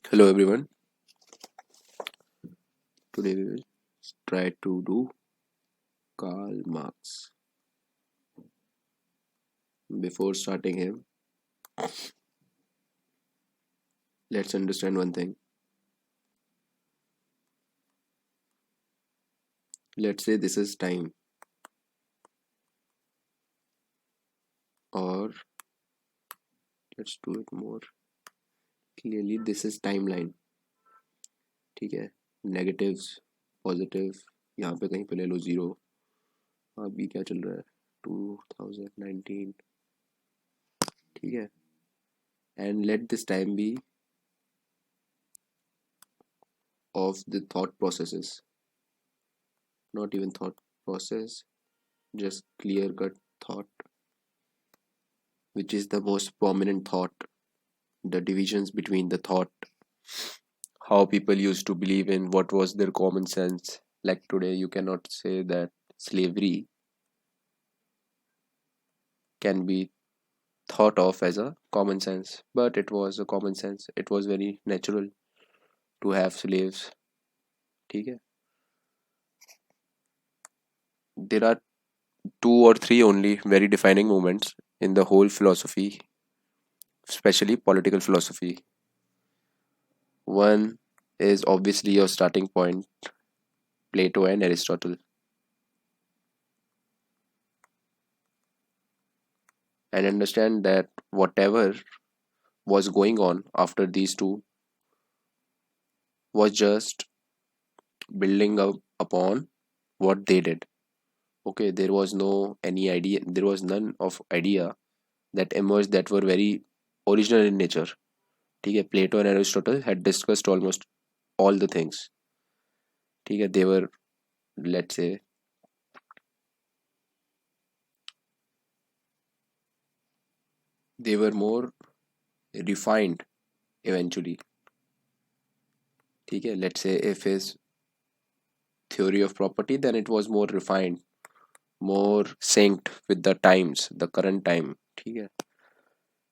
Hello everyone. Today we will try to do Karl Marx. Before starting him, let's understand one thing. Let's say this is time, or let's do it more clearly. This is timeline. ठीक है. Negatives, positive. यहाँ पे कहीं पे ले लो 0. अभी क्या चल रहा है 2019. ठीक है. And let this time be of the thought processes. Not even thought process, just clear cut thought, which is the most prominent thought, the divisions between the thought, how people used to believe in what was their common sense. Like today, you cannot say that slavery can be thought of as a common sense, but it was a common sense. It was very natural to have slaves. ठीक है? There are two or three only very defining moments in the whole philosophy, especially political philosophy. One is obviously your starting point, Plato and Aristotle. And understand that whatever was going on after these two was just building up upon what they did. Okay, there was no any idea, there was none of idea that emerged that were very original in nature. ठीक है, Plato and Aristotle had discussed almost all the things. ठीक है, they were, let's say, they were more refined eventually. ठीक है, let's say if his theory of property, then it was more refined, more synced with the times, the current time. ठीक है,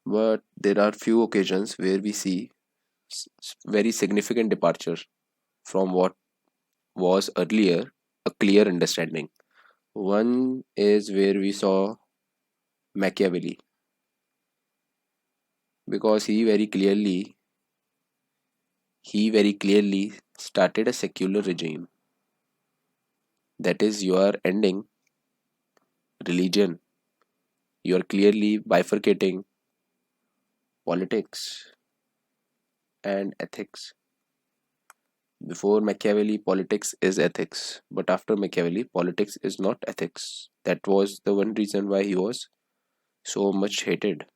but there are few occasions where we see very significant departure from what was earlier a clear understanding. One is where we saw Machiavelli, because he very clearly started a secular regime. That is, you are ending religion. You are clearly bifurcating politics and ethics. Before Machiavelli, politics is ethics, but after Machiavelli, politics is not ethics. That was the one reason why he was so much hated.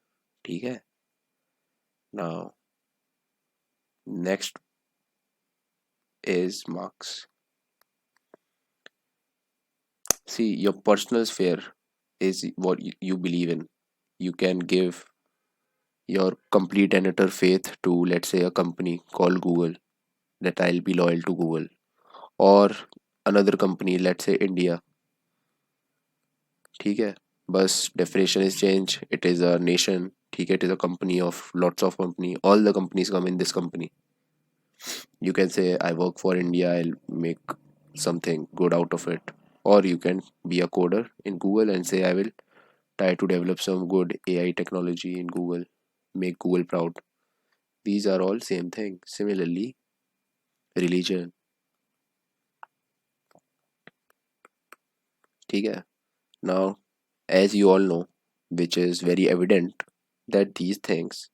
ठीक है? Now, next is Marx. See, your personal sphere is what you believe in. You can give your complete and utter faith to, let's say, a company called Google, that I'll be loyal to Google, or another company, let's say India. ठीक है, बस definition is change. It is a nation. ठीक है, it is a company of lots of company. All the companies come in this company. You can say I work for India, I'll make something good out of it. Or you can be a coder in Google and say I will try to develop some good AI technology in Google, make Google proud. These are all same thing. Similarly, religion. ठीक है, now as you all know, which is very evident, that these things,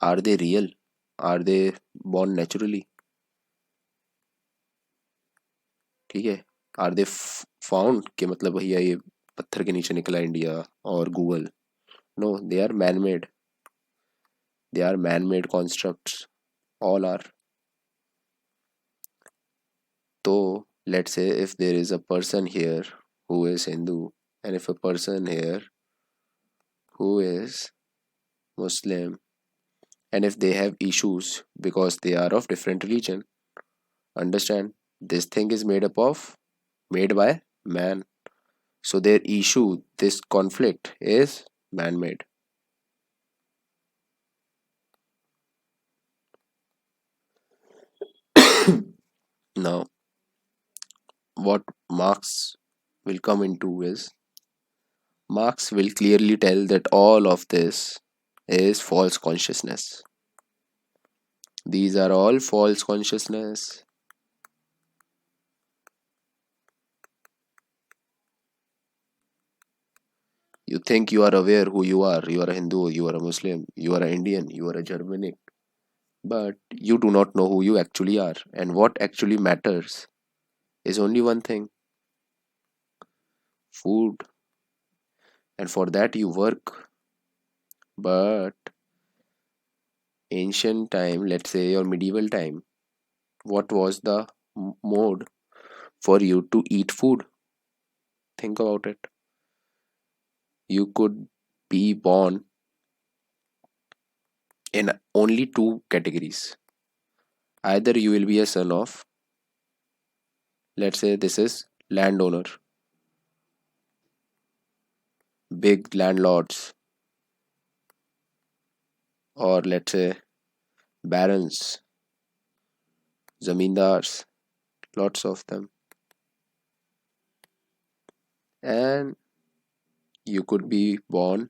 are they real? Are they born naturally? ठीक है, are they found कि मतलब भैया ये पत्थर के नीचे निकला इंडिया और Google? No, they are man made constructs. All are. तो let's say if there is a person here who is Hindu, and if a person here who is Muslim, and if they have issues because they are of different religion, understand, this thing is made by man. So their issue, this conflict, is man made. what Marx will come into is Marx will clearly tell that all of this is false consciousness. These are all false consciousness. You think you are aware who you are. You are a Hindu, you are a Muslim, you are an Indian, you are a Germanic. But you do not know who you actually are. And what actually matters is only one thing: food. And for that you work. But ancient time, let's say, or medieval time, what was the mode for you to eat food? Think about it. You could be born in only two categories. Either you will be a son of, let's say, this is landowner, big landlords, or let's say barons, zamindars, lots of them. And you could be born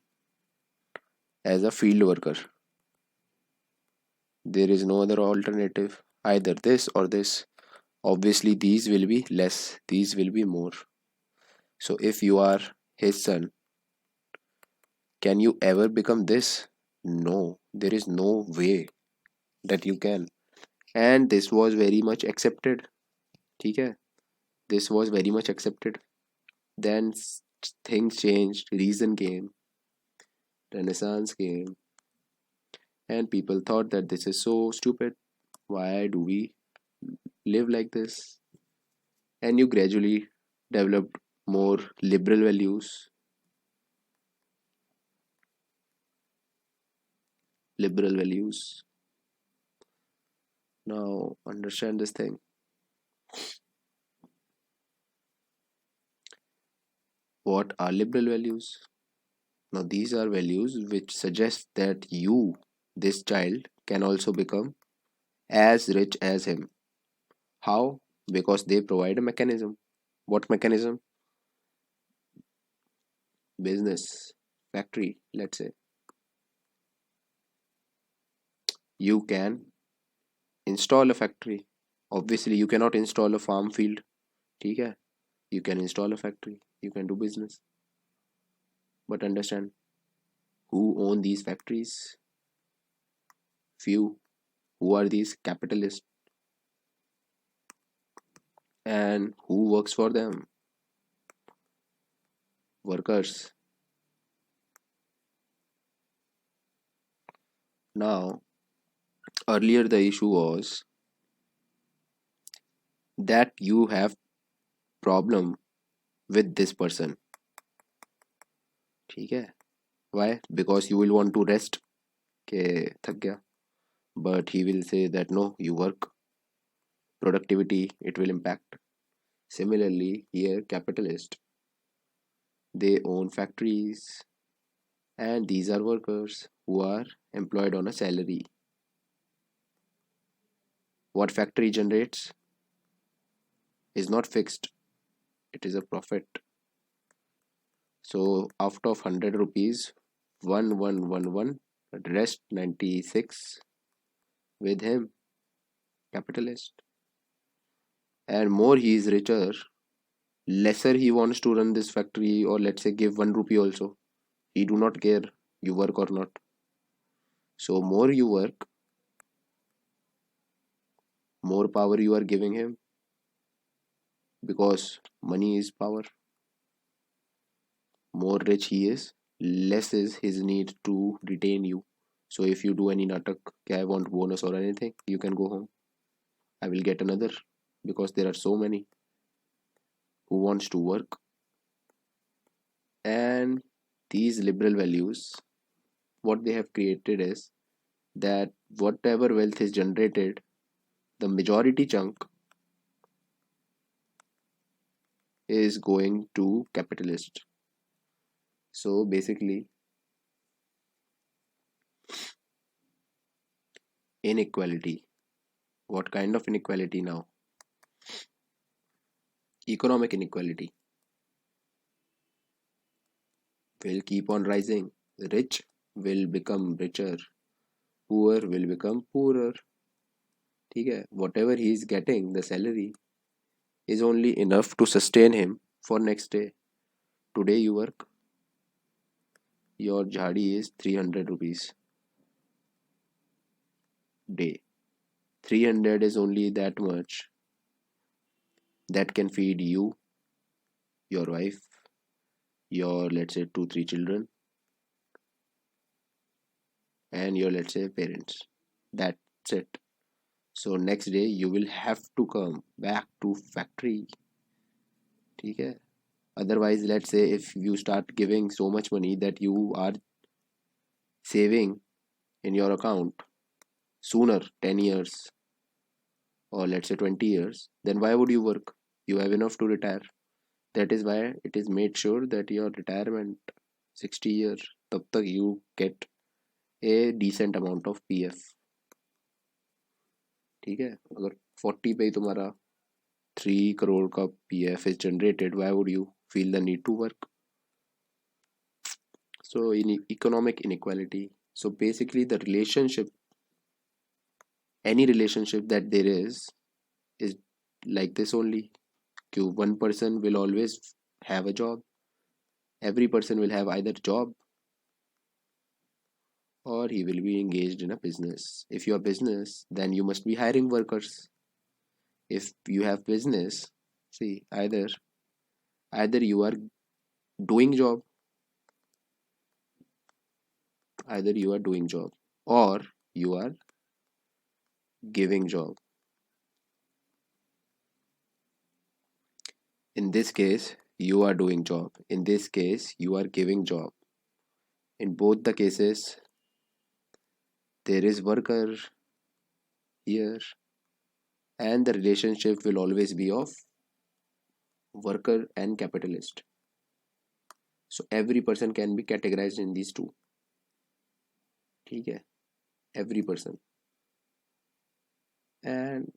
as a field worker. There is no other alternative, either this or this. Obviously, these will be less, these will be more. So, if you are his son, can you ever become this? No, there is no way that you can. And this was very much accepted. ठीक है? This was very much accepted. Then things changed, reason came, Renaissance came, and people thought that this is so stupid. Why do we live like this? And you gradually developed more liberal values. Liberal values. Now, understand this thing. What are liberal values? Now, these are values which suggest that you, this child, can also become as rich as him. How? Because they provide a mechanism. What mechanism? Business, factory, let's say. You can install a factory. Obviously, you cannot install a farm field. ठीक है? You can install a factory. You can do business. But understand, who own these factories? Few. Who are these capitalists? And who works for them? Workers. Now, earlier the issue was that you have problem with this person. ठीक है? Why? Because you will want to rest. के थक गया. But he will say that no, you work. Productivity, it will impact. Similarly, here capitalist, they own factories, and these are workers who are employed on a salary. What factory generates is not fixed, it is a profit. So out of 100 rupees, 1111, rest 96 with him, capitalist. And more he is richer, lesser he wants to run this factory, or let's say give 1 rupee also. He do not care you work or not. So more you work, more power you are giving him, because money is power. More rich he is, less is his need to retain you. So if you do any natak, I want bonus or anything, you can go home. I will get another, because there are so many who wants to work. And these liberal values, what they have created is that whatever wealth is generated, the majority chunk is going to capitalist. So basically, inequality. What kind of inequality now? Economic inequality will keep on rising. Rich will become richer, poor will become poorer. ठीक है, whatever he is getting, the salary is only enough to sustain him for next day. Today you work, your jhadi is 300 rupees day. 300 is only that much that can feed you, your wife, your let's say 2 3 children, and your let's say parents. That's it. So next day you will have to come back to factory. ठीक है, otherwise let's say if you start giving so much money that you are saving in your account sooner, 10 years or let's say 20 years, then why would you work? You have enough to retire. That is why it is made sure that your retirement 60 years तब तक you get a decent amount of PF. ठीक है, अगर 40 पे ही तुम्हारा 3 crore का PF is generated, why would you feel the need to work? So in economic inequality, so basically the relationship, any relationship that there is like this only. One person will always have a job. Every person will have either job or he will be engaged in a business. If you are business, then you must be hiring workers. If you have business, see, either you are doing job, either you are doing job or you are giving job. In this case, you are doing job. In this case, you are giving job. In both the cases, there is worker here, and the relationship will always be of worker and capitalist. So every person can be categorized in these two. ठीक है, every person. And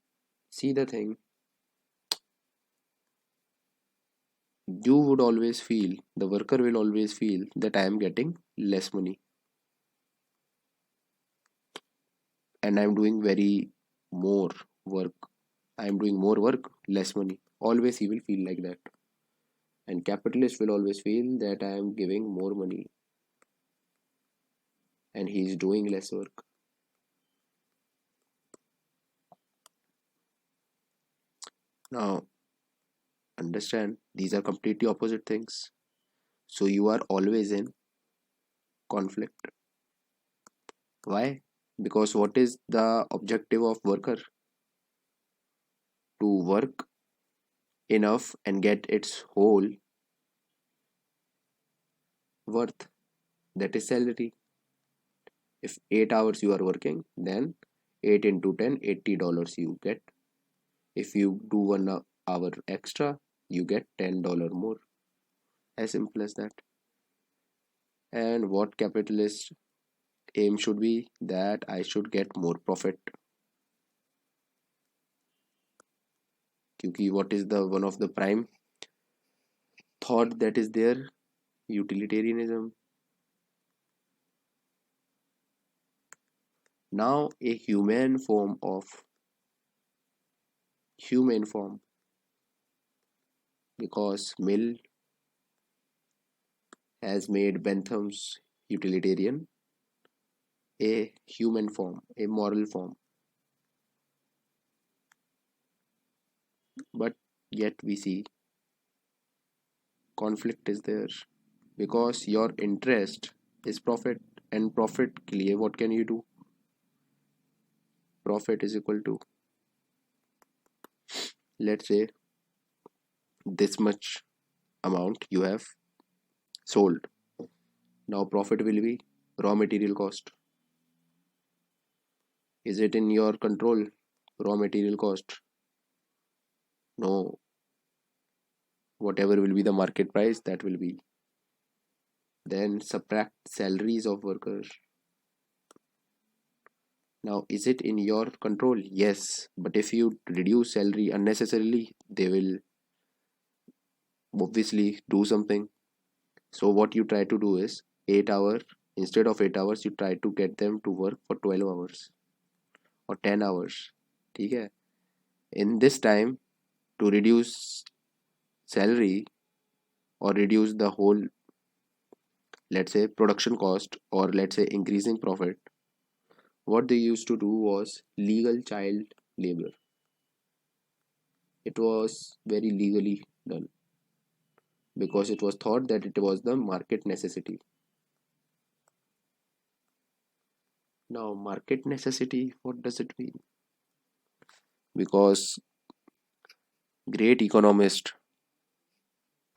see the thing, you would always feel, the worker will always feel that I am getting less money and I am doing very more work. I am doing more work, less money. Always he will feel like that. And capitalist will always feel that I am giving more money and he is doing less work. Now, understand, these are completely opposite things. So you are always in conflict. Why? Because what is the objective of worker? To work enough and get its whole worth, that is salary. If 8 hours you are working, then 8 into 10, $80 you get. If you do 1 hour extra, you get $10 more. As simple as that. And what capitalist aim should be that I should get more profit. Because what is the one of the prime thought that is there? Utilitarianism. Now a humane form, because Mill has made Bentham's utilitarian a human form, a moral form. But yet we see conflict is there because your interest is profit, and profit के लिए what can you do? Profit is equal to, let's say, this much amount you have sold. Now profit will be raw material cost. Is it in your control? Raw material cost? No. Whatever will be the market price, that will be. Then subtract salaries of workers. Now, is it in your control? Yes. But if you reduce salary unnecessarily, they will obviously do something. So what you try to do is 8 hour, instead of 8 hours you try to get them to work for 12 hours or 10 hours. ठीक है? In this time, to reduce salary or reduce the whole, let's say, production cost, or let's say increasing profit, what they used to do was legal child labor. It was very legally done because it was thought that it was the market necessity. Now, market necessity, what does it mean? Because great economist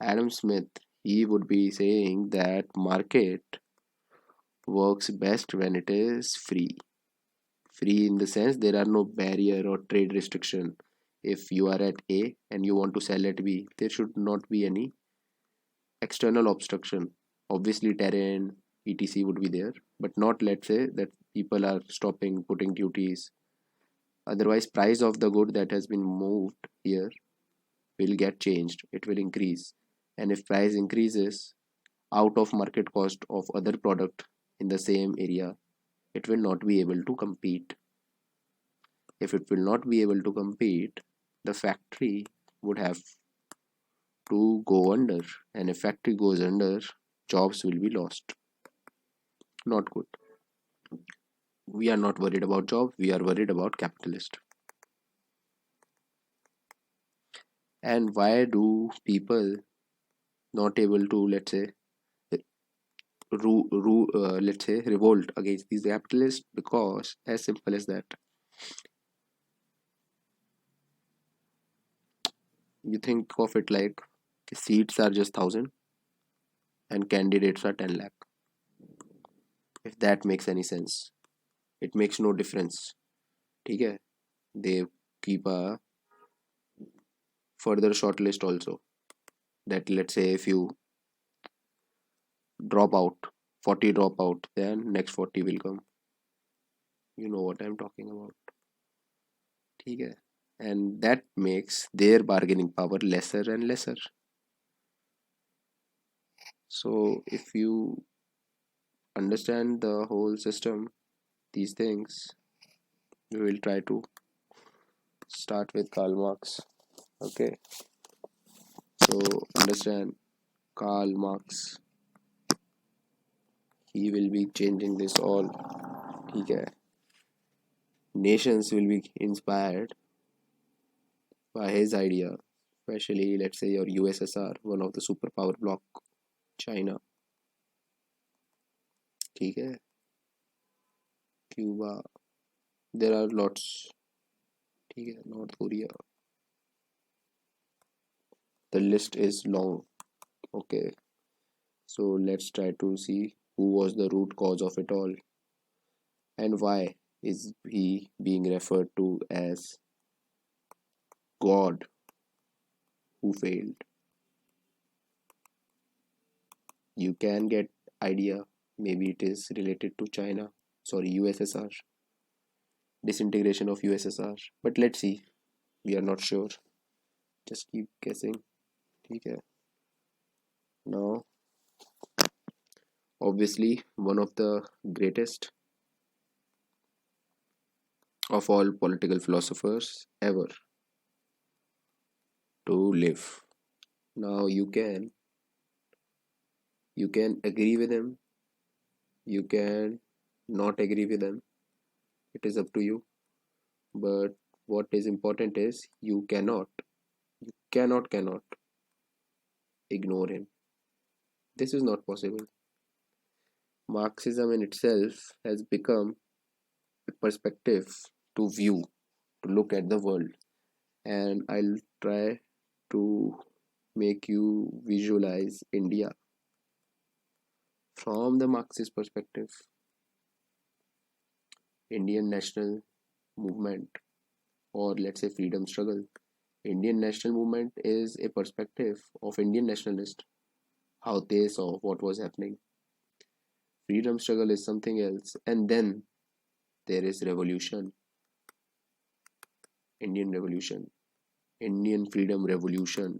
Adam Smith, he would be saying that market works best when it is free. Free in the sense there are no barrier or trade restriction. If you are at A and you want to sell at B, there should not be any external obstruction. Obviously terrain, etc would be there, but not, let's say, that people are stopping putting duties. Otherwise price of the good that has been moved here will get changed, it will increase. And if price increases out of market cost of other product in the same area, it will not be able to compete. If it will not be able to compete, the factory would have to go under, and if factory goes under, jobs will be lost. Not good. We are not worried about job, we are worried about capitalist. And why do people not able to, let's say, let's say revolt against these capitalists? Because as simple as that, you think of it like seats are just 1,000 and candidates are 10 lakh. If that makes any sense, it makes no difference. ठीक है? They keep a further short list also, that let's say if you drop out, 40 drop out, then next 40 will come. You know what I'm talking about. ठीक है? And that makes their bargaining power lesser and lesser. So if you understand the whole system, these things, we will try to start with Karl Marx. Okay, so understand Karl Marx, he will be changing this all. ठीक है? Nations will be inspired by his idea, especially let's say your USSR, one of the superpower bloc, China. ठीक है? Cuba, there are lots. ठीक है? North Korea, the list is long. Okay, so let's try to see who was the root cause of it all, and why is he being referred to as God who failed. You can get idea, maybe it is related to China, sorry, USSR, disintegration of USSR, but let's see, we are not sure, just keep guessing. ठीक है? Now, obviously, one of the greatest of all political philosophers ever to live. Now you can agree with him, you can not agree with him, it is up to you. But what is important is you cannot ignore him. This is not possible. Marxism in itself has become a perspective to view, to look at the world, and I'll try to make you visualize India from the Marxist perspective. Indian national movement, or let's say freedom struggle. Indian national movement is a perspective of Indian nationalists, how they saw what was happening. Freedom struggle is something else, and then there is revolution, Indian revolution, Indian freedom revolution.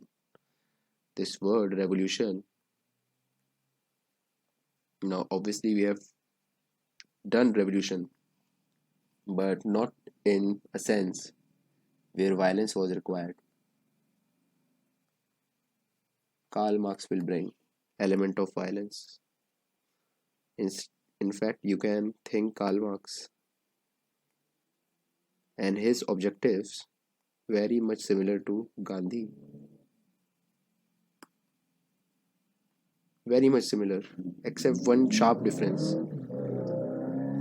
this word revolution, now obviously we have done revolution, but not in a sense where violence was required. Karl Marx will bring element of violence. In, in fact, you can think Karl Marx and his objectives very much similar to Gandhi. Very much similar, except one sharp difference.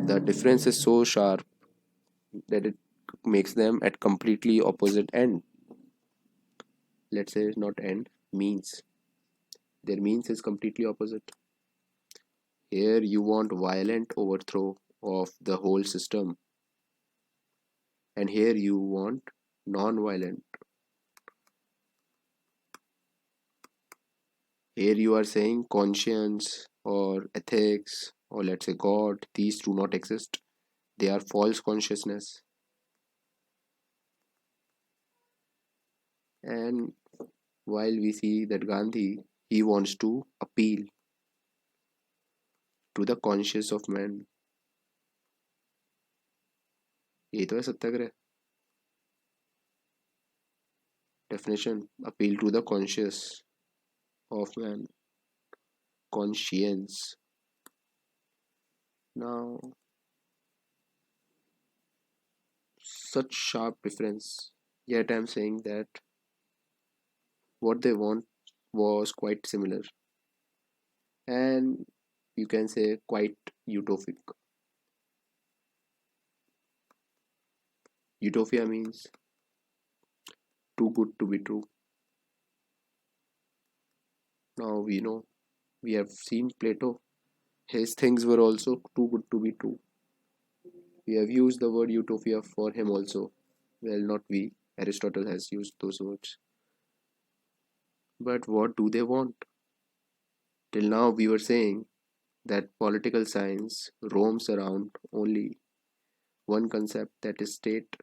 The difference is so sharp that it makes them at completely opposite end. Let's say not end, means. Their means is completely opposite. Here you want violent overthrow of the whole system, and here you want non-violent. Here you are saying conscience or ethics or let's say God, these do not exist. They are false consciousness. And while we see that Gandhi, he wants to appeal to the conscience of man. यही तो है सत्याग्रह. Definition: appeal to the conscience of man. Conscience. Now, such sharp difference. Yet I'm saying that what they want was quite similar, and you can say quite utopic. Utopia means too good to be true. Now we know, we have seen Plato. His things were also too good to be true. We have used the word utopia for him also. Well, not we. Aristotle has used those words. But what do they want? Till now, we were saying that political science roams around only one concept, that is state.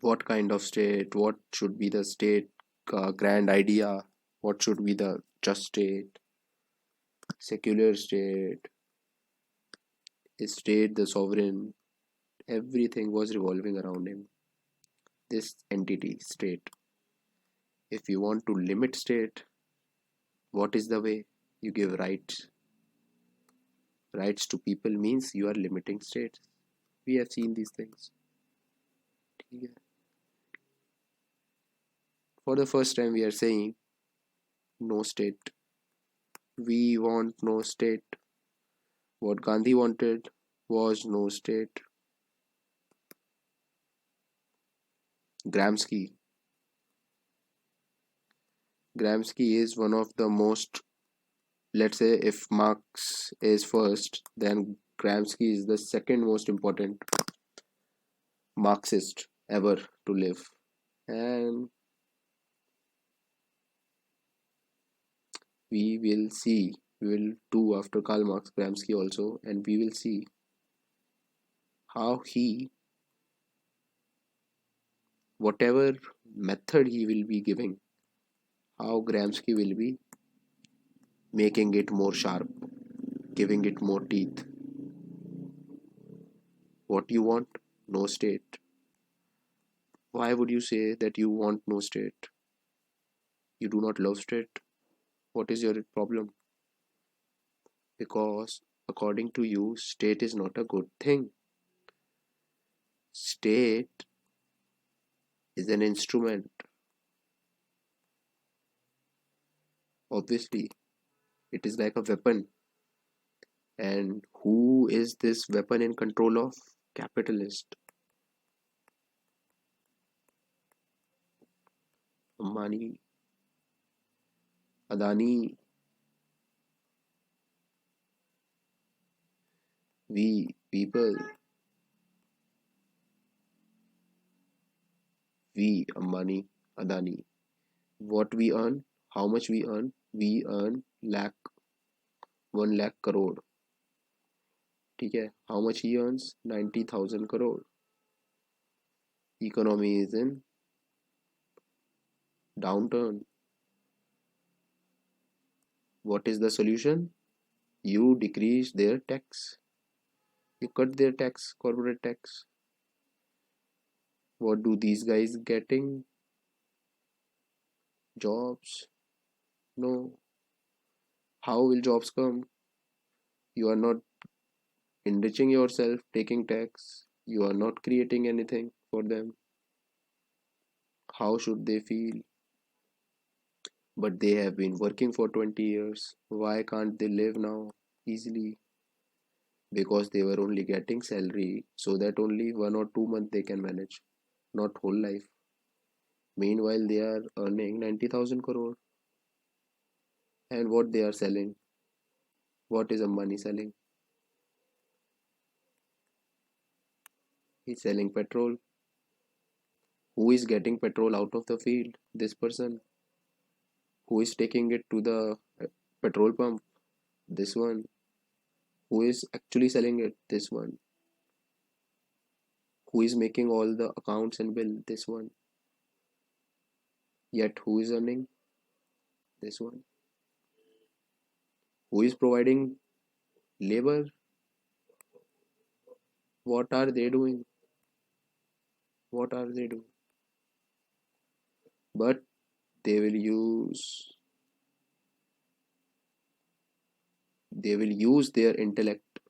What kind of state? What should be the state grand idea? What should be the just state? Secular state? Is state the sovereign? Everything was revolving around him. This entity, state. If you want to limit state, what is the way? You give rights. Rights to people means you are limiting states. We have seen these things. For the first time, we are saying no state. We want no state. What Gandhi wanted was no state. Gramsci. Gramsci is one of the most, let's say, if Marx is first, then Gramsci is the second most important Marxist ever to live. And we will see, we will do after Karl Marx, Gramsci also, and we will see how he, whatever method he will be giving, how Gramsci will be making it more sharp, giving it more teeth. What you want? No state. Why would you say that you want no state? You do not love state? What is your problem? Because according to you, state is not a good thing. State is an instrument. Obviously, it is like a weapon. And who is this weapon in control of? Capitalist. Ambani, Adani, we people, we Ambani, Adani. What we earn, how much we earn lakh, 1 lakh crore. ठीक है? How much he earns? 90,000 crore. Economy is in downturn. What is the solution? You decrease their tax. You cut their tax, corporate tax. What do these guys getting? Jobs? No. How will jobs come? You are not enriching yourself, taking tax. You are not creating anything for them. How should they feel? But they have been working for 20 years. Why can't they live now easily? Because they were only getting salary so that only 1 or 2 months they can manage, not whole life. Meanwhile, they are earning 90,000 crore. And what they are selling? What is a money selling? He's selling petrol. Who is getting petrol out of the field? This person. Who is taking it to the petrol pump? This one. Who is actually selling it? This one. Who is making all the accounts and bill? This one. Yet who is earning? This one. Who is providing labor? What are they doing? What are they doing? But they will use they will use their intellect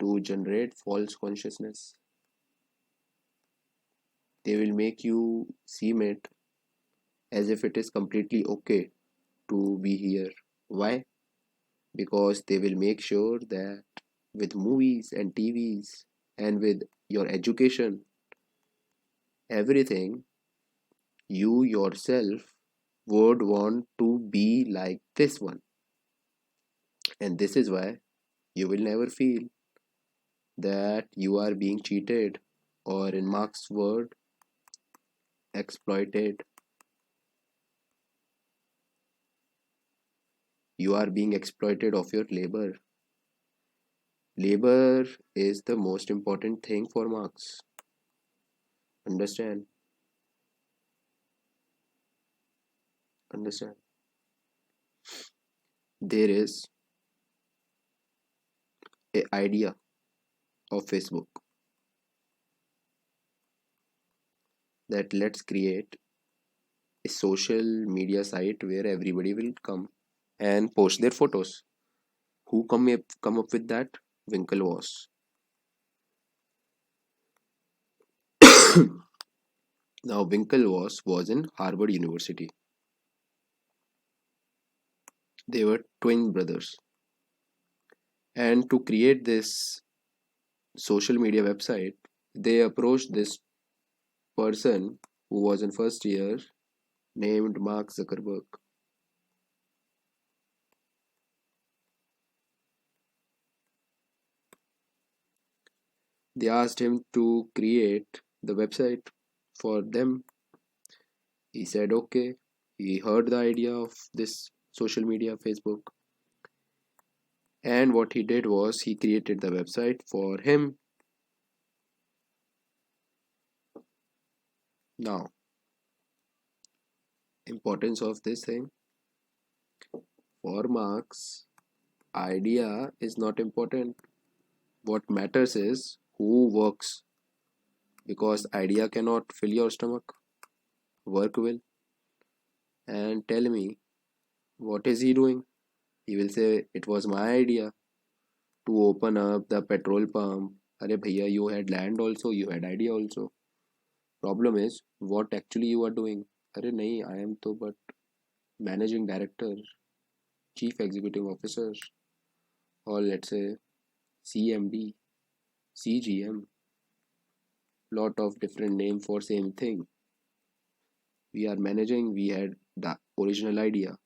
to generate false consciousness. They will make you seem it as if it is completely okay to be here. Why? Because they will make sure that with movies and TVs and with your education, everything, you yourself would want to be like this one. And this is why you will never feel that you are being cheated, or in Marx's word, exploited. You are being exploited of your labor. Labor is the most important thing for Marx. Understand? Understand? There is a idea of Facebook that let's create a social media site where everybody will come and post their photos. Who come up with that? Winklevoss. Now Winklevoss was in Harvard University. They were twin brothers. And to create this social media website, they approached this person who was in first year named Mark Zuckerberg. They asked him to create the website for them. He said okay. He heard the idea of this social media, Facebook, and what he did was he created the website for him. Now, importance of this thing for Marx, idea is not important. What matters is who works, because idea cannot fill your stomach. Work will. And tell me, what is he doing? He will say, it was my idea to open up the petrol pump. Arey bhaiya, you had land also, you had idea also. Problem is, what actually you are doing? Arey nahi, I am to but managing director, chief executive officer, or let's say CMD, CGM, lot of different name for same thing. We are managing, we had the original idea.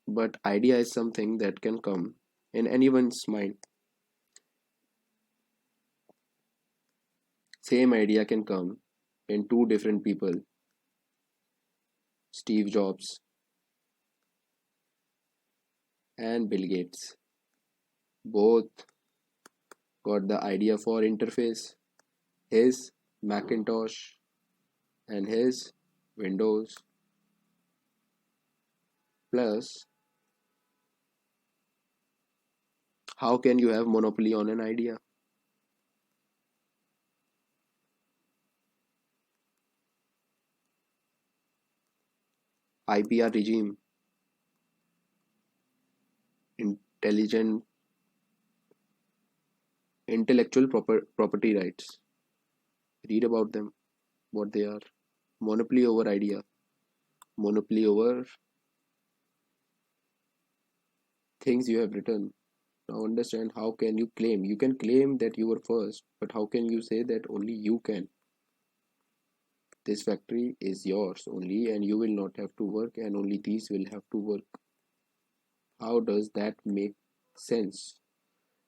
But idea is something that can come in anyone's mind. Same idea can come in two different people. Steve Jobs and Bill Gates both got the idea for interface. His Macintosh and his Windows, plus how can you have monopoly on an idea? IPR regime, intelligent intellectual property rights. Read about them, what they are. Monopoly over idea, monopoly over things you have written. Now understand, how can you claim? You can claim that you were first, but how can you say that only you can? This factory is yours only, and you will not have to work, and only these will have to work. How does that make sense?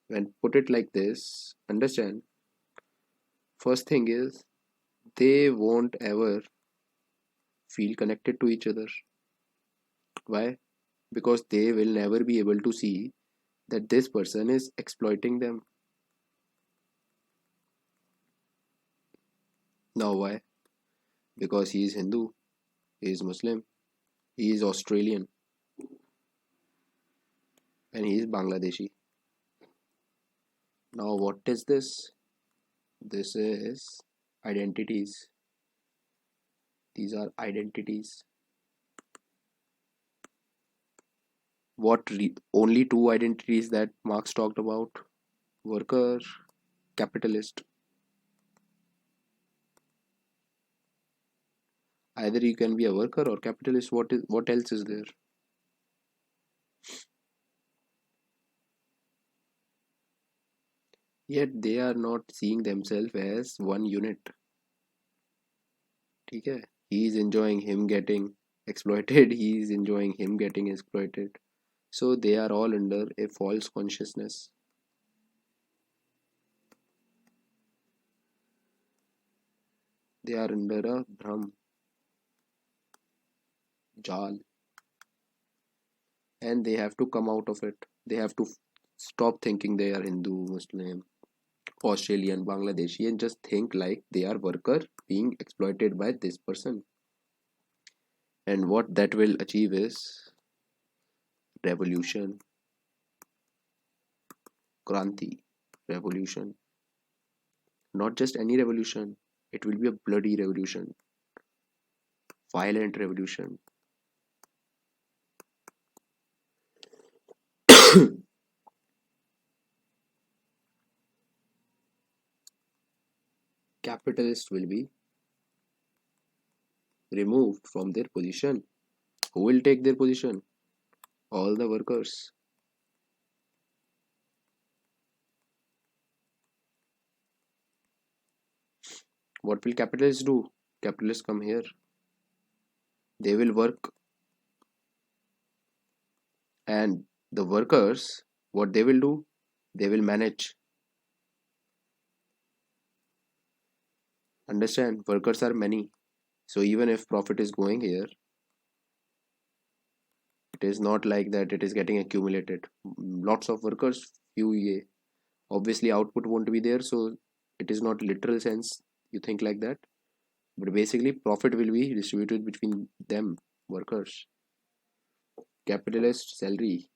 When put it like this, understand, first thing is they won't ever feel connected to each other. Why? Because they will never be able to see that this person is exploiting them. Now, why? Because he is Hindu, he is Muslim, he is Australian, and he is Bangladeshi. Now, what is this? This is identities. These are identities. Only two identities that Marx talked about: worker, capitalist. Either you can be a worker or capitalist. What else is there? Yet they are not seeing themselves as one unit. ठीक है? He is enjoying him getting exploited. He is enjoying him getting exploited. So they are all under a false consciousness. They are under a Brahm, Jal, and they have to come out of it. They have to stop thinking they are Hindu, Muslim, Australian, Bangladeshi, and just think like they are worker being exploited by this person. And what that will achieve is revolution, Kranti, revolution. Not just any revolution, it will be a bloody revolution, violent revolution. Capitalists will be removed from their position. Who will take their position? All the workers. What will capitalists do? Capitalists come here. They will work, and the workers, what they will do? They will manage. Understand? Workers are many. So even if profit is going here, it is not like that it is getting accumulated. Lots of workers, few ye. Obviously output won't be there, so it is not literal sense you think like that, but basically profit will be distributed between them, workers. Capitalist salary,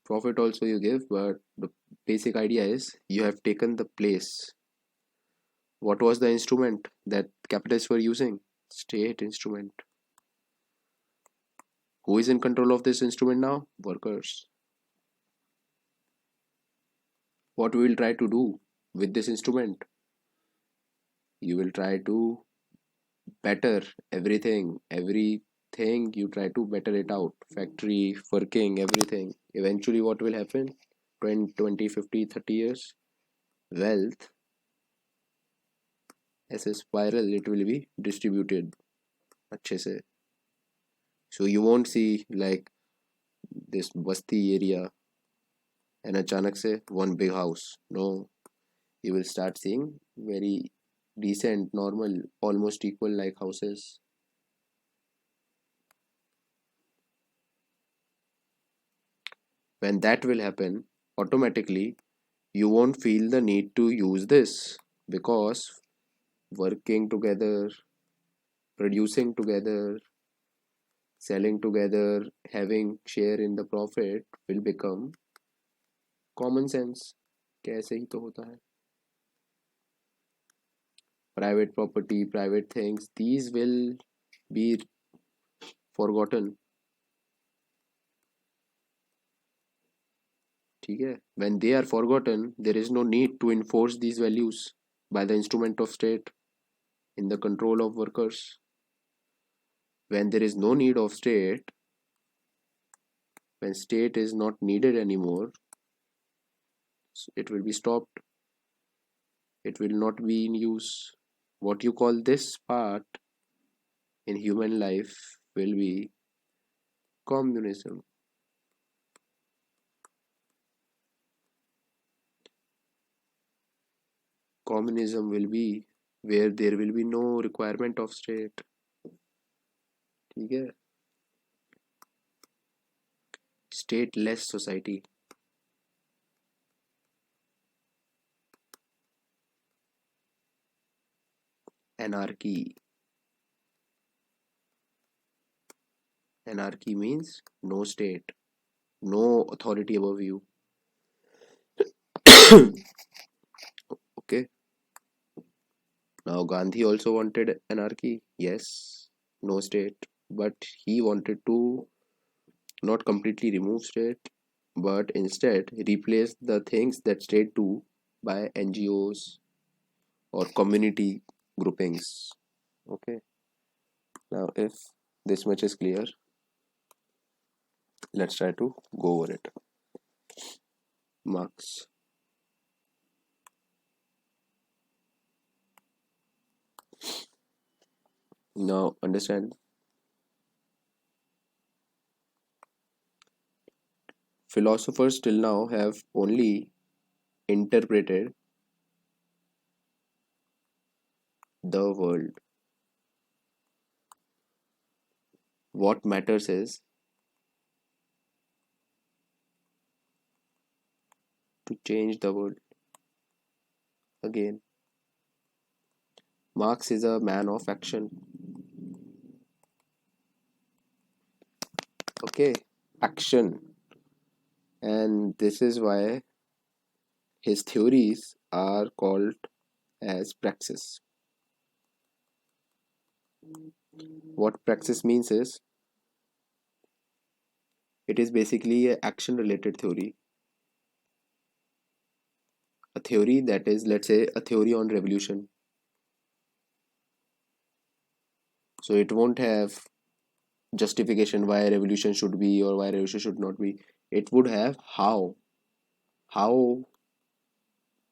profit also you give, but the basic idea is you have taken the place. What was the instrument that capitalists were using? State instrument. Who is in control of this instrument now? Workers. What we will try to do with this instrument? You will try to better everything you try to better it out, factory, working, everything. Eventually what will happen? 20, 20, 50, 30 years, wealth as a spiral, it will be distributed अच्छे से. So you won't see like this basti area and अचानक से one big house. No, you will start seeing very decent, normal, almost equal like houses. When that will happen, automatically you won't feel the need to use this, because working together, producing together, selling together, having share in the profit will become common sense. कैसे ही तो होता है. Private property, private things, these will be forgotten. ठीक है. When they are forgotten, there is no need to enforce these values by the instrument of state in the control of workers. When there is no need of state, when state is not needed anymore, it will be stopped. It will not be in use. What you call this part in human life will be communism. Communism will be where there will be no requirement of state. ठीक है. Stateless society. Anarchy. Anarchy means no state, no authority above you. Okay. Now Gandhi also wanted anarchy. Yes, no state, but he wanted to not completely remove state, but instead replace the things that state do by NGOs or community groupings. Okay. Now if this much is clear, let's try to go over it. Marx. Now understand, philosophers till now have only interpreted the world. What matters is to change the world. Again, Marx is a man of action. Okay, action. And this is why his theories are called as praxis. What praxis means is it is basically an action related theory. A theory that is, let's say, a theory on revolution. So it won't have justification why revolution should be or why revolution should not be. It would have how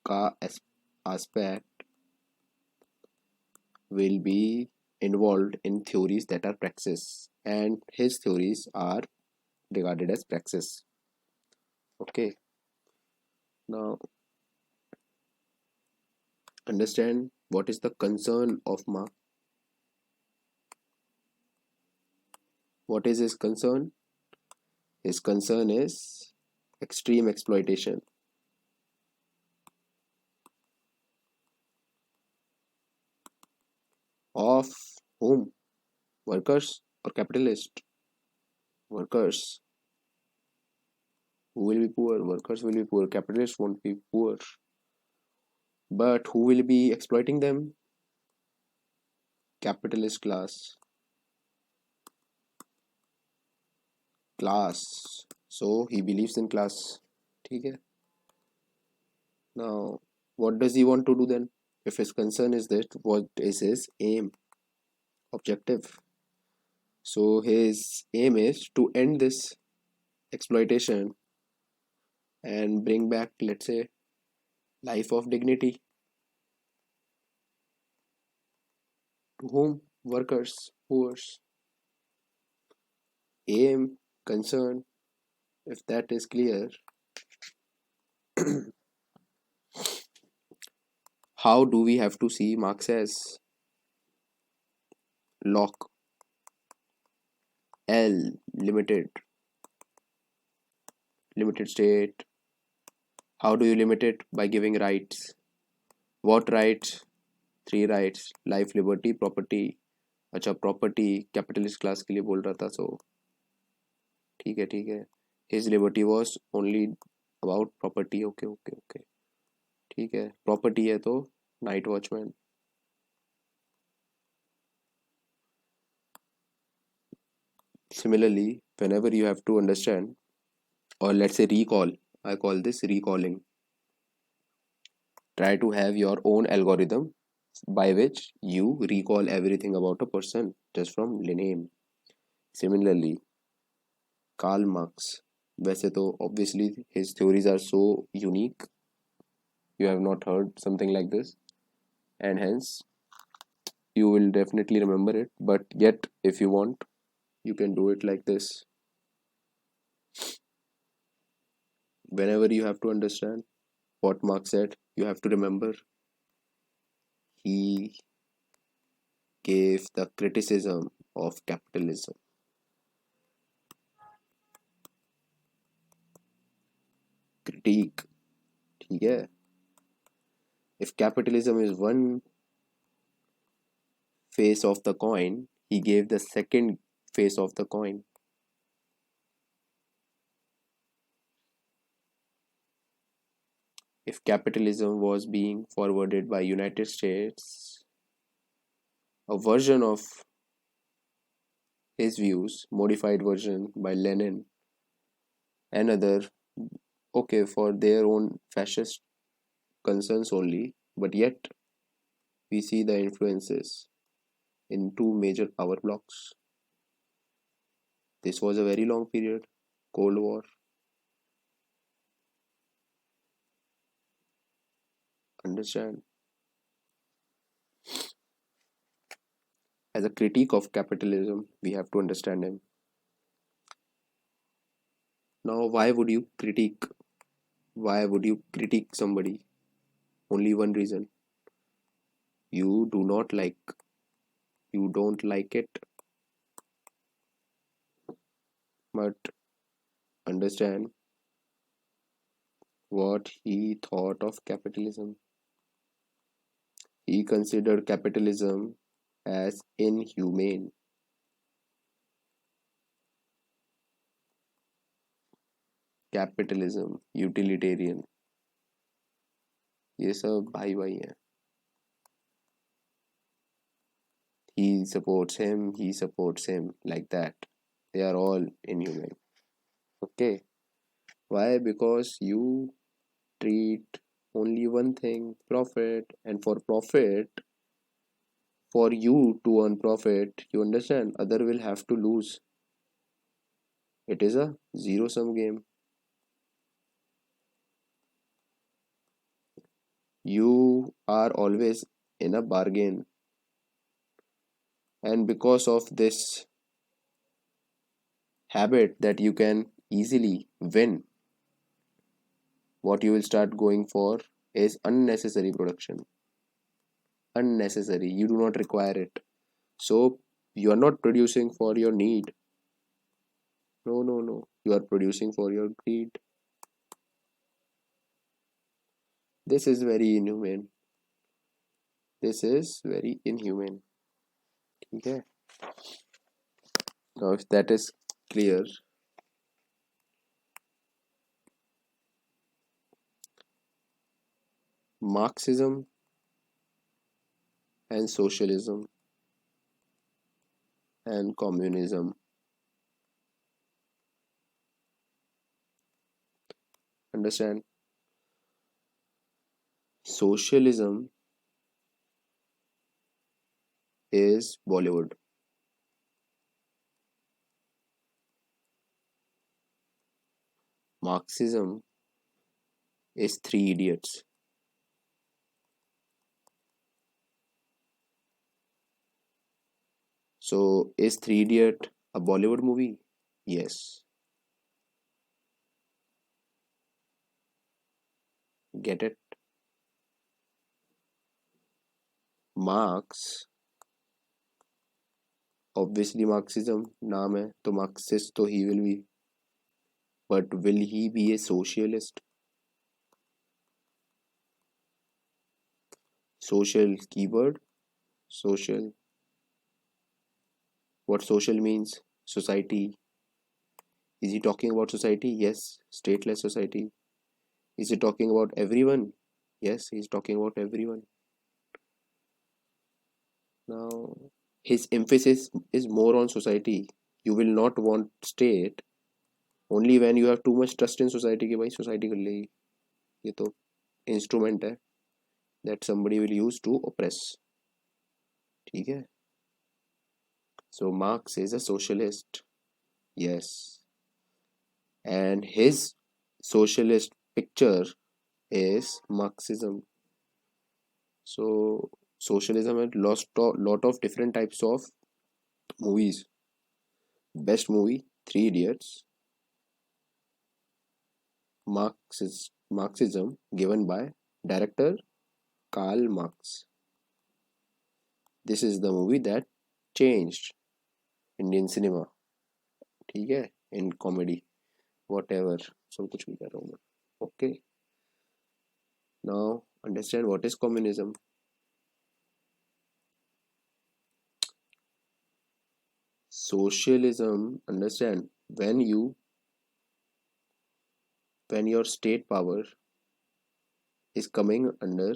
का aspect will be involved in theories that are praxis, and his theories are regarded as praxis. Okay, now understand what is the concern of Marx. What is his concern? His concern is extreme exploitation of whom? Workers or capitalists? Workers. Who will be poor? Workers will be poor. Capitalists won't be poor. But who will be exploiting them? Capitalist class. Class. So he believes in class. ठीक है. Now, what does he want to do then? If his concern is that, what is his aim? Objective. So his aim is to end this exploitation and bring back, let's say, life of dignity. To whom? Workers, poor. Aim, concern, if that is clear, how do we have to see Marx as? Lock. L, limited. Limited state. How do you limit it? By giving rights. What rights? Three rights, life, liberty, property. अच्छा, property capitalist class के लिए बोल रहा था, सो ठीक है ठीक है. His liberty was only about property. Okay okay okay, ठीक है. प्रॉपर्टी है तो night watchman. Similarly, whenever you have to understand, or let's say recall, I call this recalling. Try to have your own algorithm by which you recall everything about a person just from the name. Similarly, Karl Marx. वैसे तो obviously his theories are so unique, you have not heard something like this, and hence you will definitely remember it. But yet, if you want, you can do it like this. Whenever you have to understand what Marx said, you have to remember he gave the criticism of capitalism. Critique, ठीक है. If capitalism is one face of the coin, he gave the second face of the coin. If capitalism was being forwarded by United States, a version of his views, modified version by Lenin, another, okay, for their own fascist concerns only, but yet we see the influences in two major power blocks. This was a very long period, Cold War. Understand? As a critique of capitalism, we have to understand him. Now, why would you critique? Why would you critique somebody? Only one reason. You do not like. You don't like it. But understand what he thought of capitalism. He considered capitalism as inhumane. Capitalism, utilitarian. ये सब भाई भाई हैं. He supports him, like that. They are all inhumane. Okay. Why? Because you treat only one thing, profit, and for profit, for you to earn profit, you understand, other will have to lose. It is a zero sum game. You are always in a bargain, and because of this habit that you can easily win, what you will start going for is unnecessary production. Unnecessary, you do not require it, so you are not producing for your need. No, no, no, you are producing for your greed. This is very inhumane. This is very inhumane. Okay. Now, if that is clear, Marxism and socialism and communism. Understand? Socialism is Bollywood. Marxism is Three Idiots. So, is Three Idiot a Bollywood movie? Yes. Get it? Marx, obviously Marxism नाम है तो Marxist तो he will be, but will he be a socialist? social keyword, social. What social means? Society. Is he talking about society? Yes, stateless society. Is he talking about everyone? Yes, he's talking about everyone. Now, his emphasis is more on society. You will not want state only when you have too much trust in society कि भाई society कर लेगी. ये तो instrument है that somebody will use to oppress. ठीक है? So Marx is a socialist. Yes. And his socialist picture is Marxism. So socialism had lost a lot of different types of movies. Best movie, Three Idiots. Marxism given by director Karl Marx. This is the movie that changed Indian cinema. ठीक है? In comedy, whatever. सब कुछ भी कर रहा हूँ मैं. Okay. Now understand what is communism. Socialism, understand, when your state power is coming under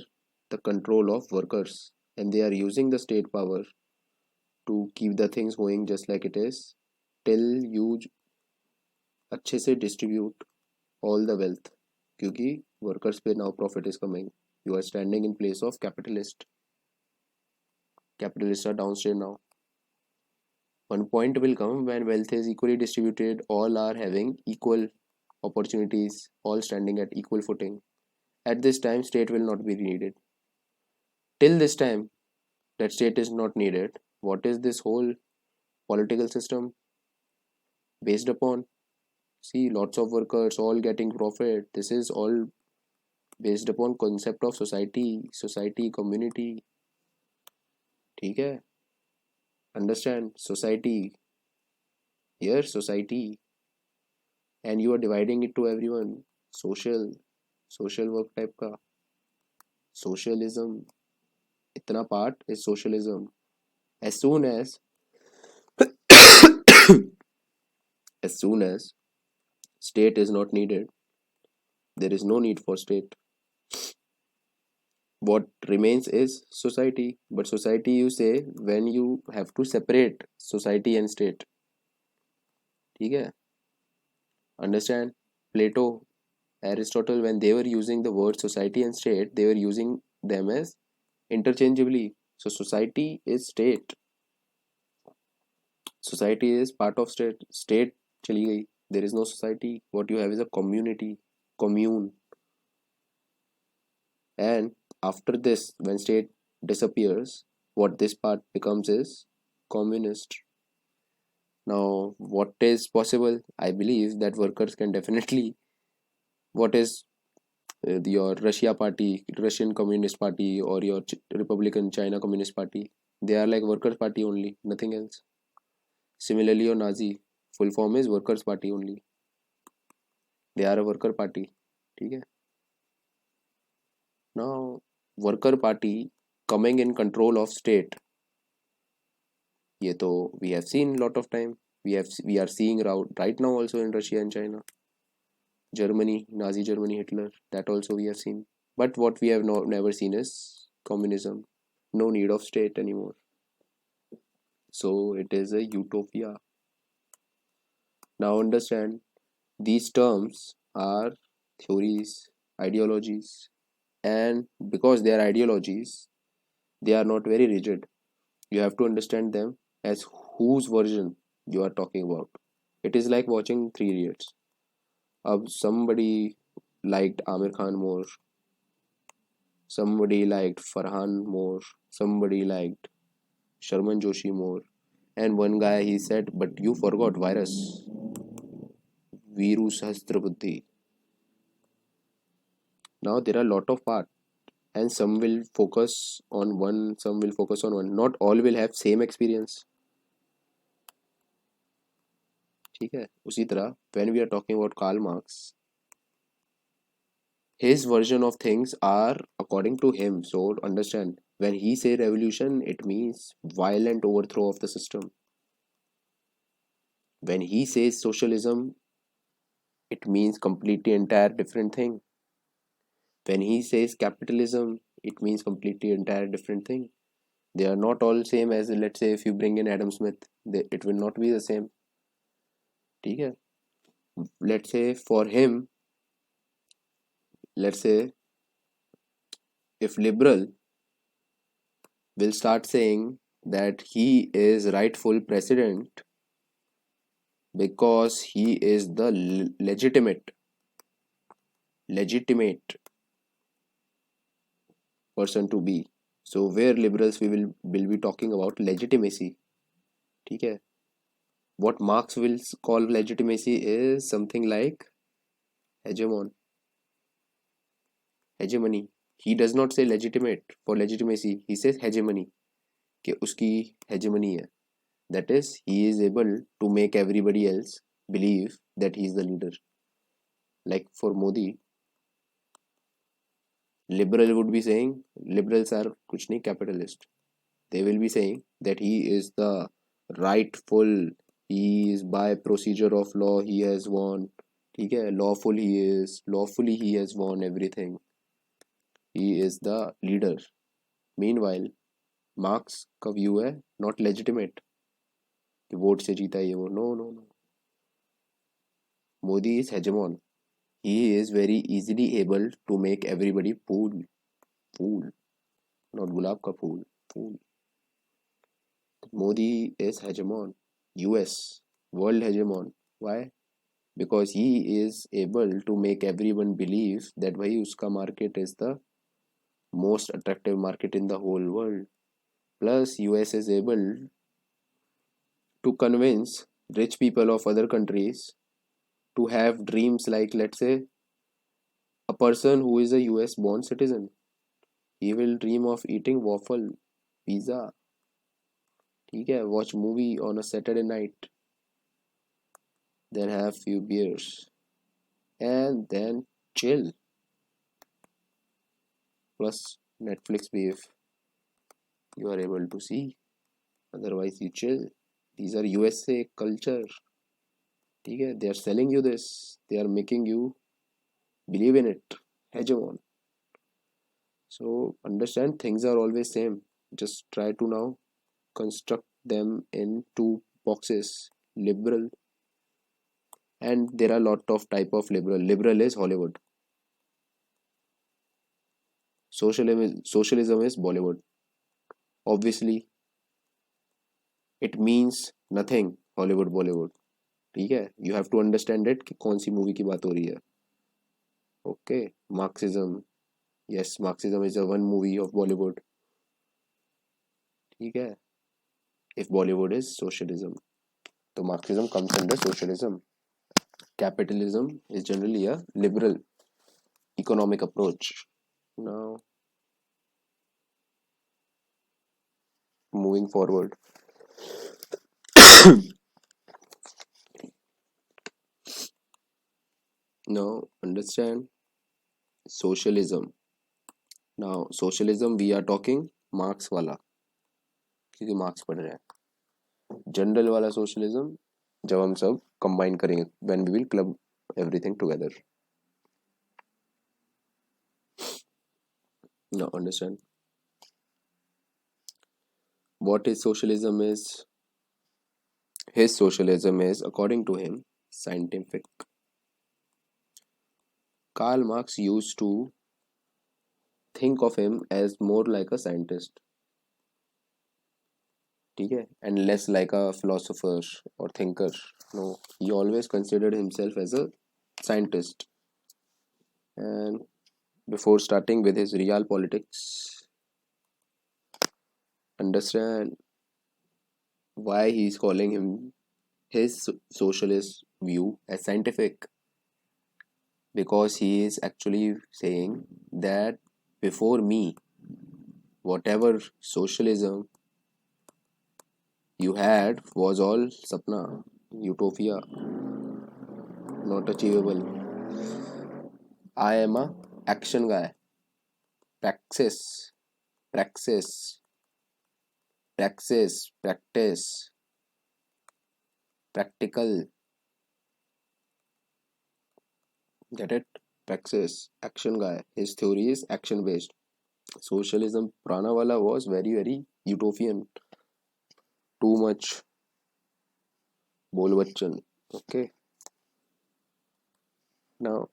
the control of workers and they are using the state power to keep the things going just like it is till you अच्छे से distribute all the wealth क्योंकि workers पे now profit is coming. You are standing in place of capitalists are downstream now. One point will come when wealth is equally distributed, all are having equal opportunities, all standing at equal footing. At this time, state will not be needed. Till this time, that state is not needed. What is this whole political system based upon? See, lots of workers all getting profit. This is all based upon concept of society, community. ठीक है? Understand? Society. Here, society. And you are dividing it to everyone. Social work type का. Socialism. Itna part is socialism. As soon as as soon as state is not needed, there is no need for state. What remains is society. But society, you say, when you have to separate society and state. ठीक है? Understand? Plato, Aristotle, when they were using the word society and state, they were using them as interchangeably. So society is state. Society is part of state. State चली गई. There is no society. What you have is a community, commune. And after this, when state disappears, what this part becomes is communist. Now, what is possible? I believe that workers can definitely. What is your Russia party, Russian Communist Party, or your Republican China Communist Party? They are like workers' party only, nothing else. Similarly, your Nazi full form is workers' party only. They are a worker party. ठीक है? Now, worker party coming in control of state. ये तो we have seen lot of time. We are seeing right now also in Russia and China. Germany, Nazi Germany, Hitler, that also we have seen. But what we have never seen is communism. No need of state anymore. So it is a utopia. Now understand, these terms are theories, ideologies, and because they are ideologies, they are not very rigid. You have to understand them as whose version you are talking about. It is like watching Three Idiots. Somebody liked Amir Khan more, somebody liked Farhan more, somebody liked Sharman Joshi more, and one guy he said, but you forgot virus, Viru Sahasrabuddhi. Now there are a lot of parts, and some will focus on one, some will focus on one. Not all will have same experience. ठीक है? उसी तरह when we are talking about Karl Marx, his version of things are according to him. So understand, When he say revolution, it means violent overthrow of the system. When he says socialism, it means completely entire different thing. When he says capitalism, it means completely entire different thing. They are not all same. As let's say if you bring in Adam Smith, it will not be the same. ठीक है? Let's say for him, let's say if liberal will start saying that he is rightful president because he is the legitimate person to be. So where liberals we will be talking about legitimacy. ठीक है? What Marx will call legitimacy is something like hegemon, hegemony. He does not say legitimate for legitimacy. He says hegemony. कि उसकी hegemony है. That is, he is able to make everybody else believe that he is the leader. Like for Modi, liberal would be saying liberals are कुछ नहीं capitalist. They will be saying that he is the rightful, he is by procedure of law he has won. ठीक है? Lawfully he has won everything. He is the leader. Meanwhile, Marx का view है not legitimate कि vote से जीता ये वो. No no no. Modi is hegemon. He is very easily able to make everybody fool not गुलाब का फूल. Modi is hegemon. US world hegemon. Why? Because he is able to make everyone believe that भाई उसका market is the most attractive market in the whole world. Plus, US is able to convince rich people of other countries to have dreams like, let's say, a person who is a US born citizen. He will dream of eating waffle, pizza, ठीक है? Watch movie on a Saturday night, then have few beers, and then chill. Plus Netflix beef you are able to see. Otherwise, you chill. These are USA culture. ठीक है? They are selling you this. They are making you believe in it. Hegemon. So understand, things are always same. Just try to now construct them in two boxes. Liberal, and there are a lot of type of liberal. Liberal is Hollywood. Socialism is Bollywood. Obviously, it means nothing. Hollywood Bollywood. ठीक है? You have to understand it कि कौन सी movie की बात हो रही है. Okay. Marxism. Yes, Marxism is a one movie of Bollywood. ठीक है? If Bollywood is socialism, so Marxism comes under socialism. Capitalism is generally a liberal economic approach. Now, moving forward, now understand socialism. Now, socialism we are talking Marx वाला, क्योंकि marks पढ़ रहे हैं. General वाला socialism जब हम सब combine करेंगे, when we will club everything together. Now understand what his socialism is. His socialism is, according to him, scientific. Karl Marx used to think of him as more like a scientist, ठीक है, and less like a philosopher or thinker. No, he always considered himself as a scientist. And before starting with his real politics, understand why he is calling him his socialist view as scientific. Because he is actually saying that before me, whatever socialism you had was all sapna, utopia, not achievable. I am a action guy. Praxis. praxis, praxis, practice, practical. Get it? Praxis, action guy. His theory is action based. Socialism, Prana wala was very, very utopian. Too much bol bachan. Okay. Now,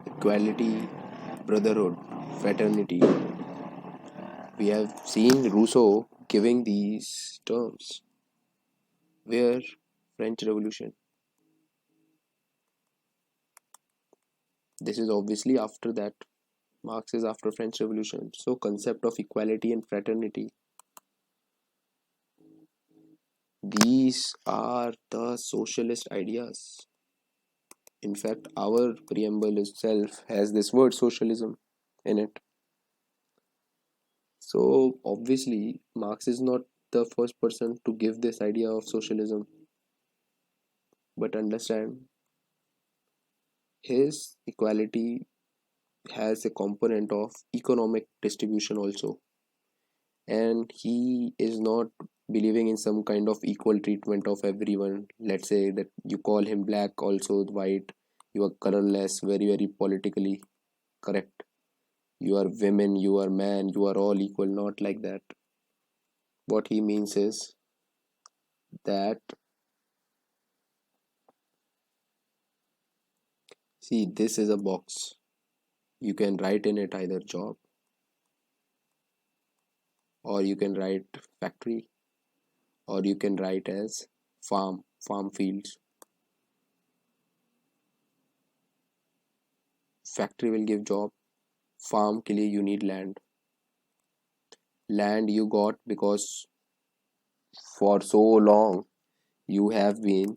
equality, brotherhood, fraternity. We have seen Rousseau giving these terms. Where French Revolution. This is obviously after that. Marx is after French Revolution. So concept of equality and fraternity. These are the socialist ideas. In fact, our preamble itself has this word socialism in it. So obviously, Marx is not the first person to give this idea of socialism. But understand, his equality has a component of economic distribution also. And he is not believing in some kind of equal treatment of everyone. Let's say that you call him black, also white, you are colorless, very, very politically correct. You are women, you are man, you are all equal. Not like that. What he means is that, see, this is a box. You can write in it either job, or you can write factory, or you can write as farm fields. Factory will give job, farm के लिए you need land you got because for so long you have been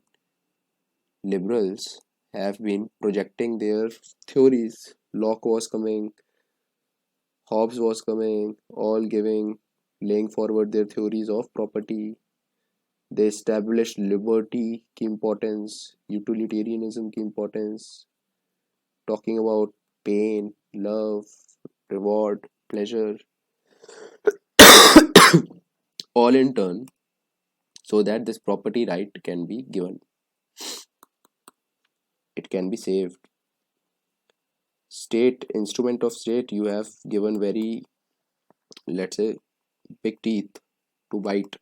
liberals have been projecting their theories. Locke was coming, Hobbes was coming, all giving, laying forward their theories of property. They established liberty की importance, utilitarianism की importance, talking about pain, love, reward, pleasure, all in turn, so that this property right can be given, it can be saved. State, instrument of state, you have given very, let's say, big teeth to bite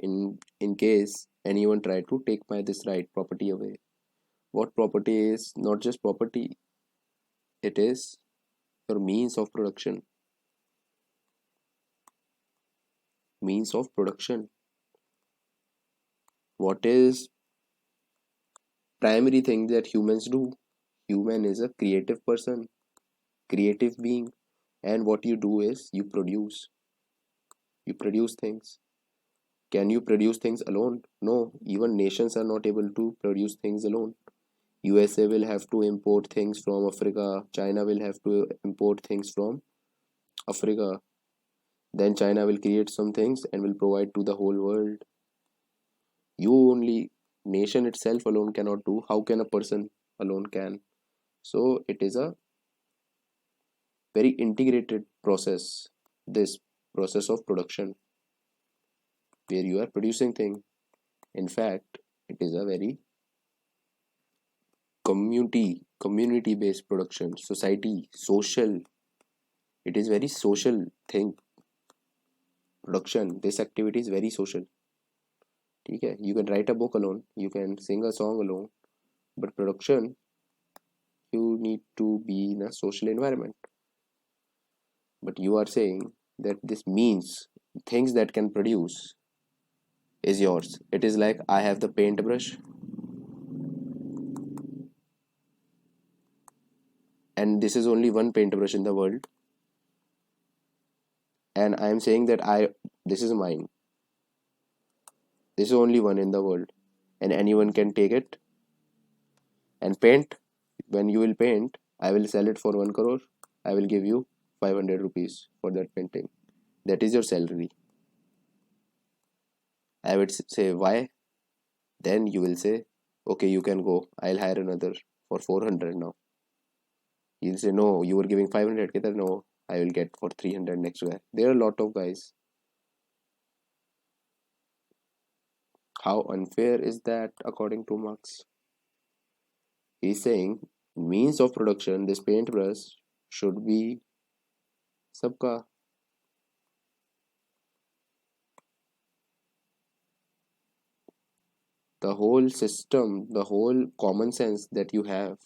in case anyone try to take my this right property away. What property is not just property, it is your means of production. Means of production. What is primary thing that humans do? Human is a creative person, creative being, and what you do is you produce things. Can you produce things alone? No, even nations are not able to produce things alone. USA will have to import things from Africa, China will have to import things from Africa. Then China will create some things and will provide to the whole world. You only, nation itself alone cannot do. How can a person alone can? So it is a very integrated process. This process of production where you are producing things. In fact, it is a very community based production, society, social. It is very social thing. Production, this activity is very social. ठीक है, you can write a book alone, you can sing a song alone, but production, you need to be in a social environment. But you are saying that this means things that can produce is yours. It is like I have the paintbrush and this is only one paintbrush in the world, and I am saying that I this is mine. This is only one in the world, and anyone can take it and paint. When you will paint, I will sell it for 1 crore. I will give you 500 rupees for that painting. That is your salary. I would say why. Then you will say, okay, you can go. I'll hire another for 400 now. He'll say, no, you were giving 500. Ketar, no, I will get for 300 next guy. There are a lot of guys. How unfair is that according to Marx? He's saying means of production, this paintbrush should be सबका. The whole system, the whole common sense that you have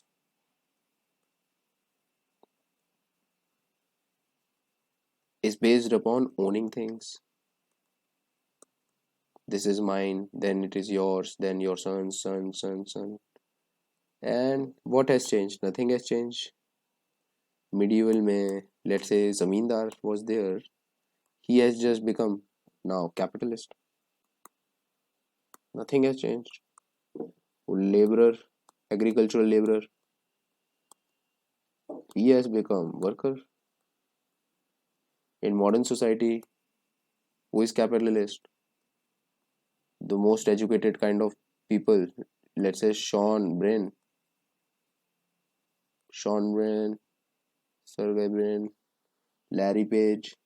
is based upon owning things. This is mine, then it is yours, then your son. And what has changed? Nothing has changed. Medieval में, let's say, zamindar was there. He has just become now capitalist. Nothing has changed. Laborer, agricultural laborer, he has become worker. In modern society, who is capitalist? The most educated kind of people. Let's say Sean Brain, Sergey Brin, Larry Page.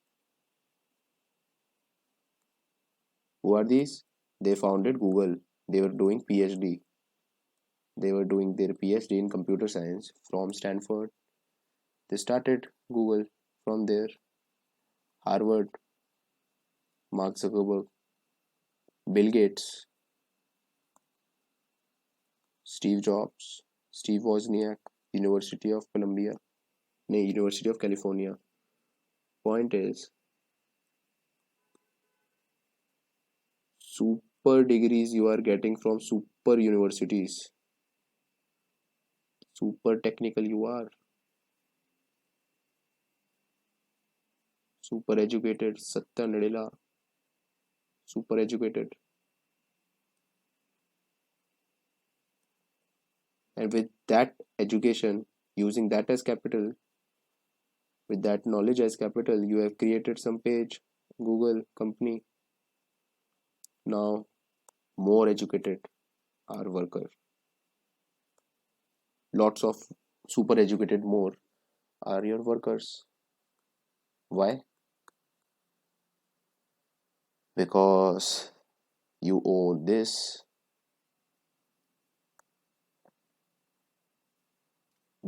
Who are these? They founded Google. They were doing PhD. They were doing their PhD in computer science from Stanford. They started Google from there. Harvard, Mark Zuckerberg, Bill Gates, Steve Jobs, Steve Wozniak, University of Columbia, no, University of California. Point is, super degrees you are getting from super universities. Super technical you are. Super educated. Satya Nadella. Super educated. And with that education, using that as capital, with that knowledge as capital, you have created some page, Google company. Now, more educated are worker. Lots of super educated more are your workers. Why? Because you own this.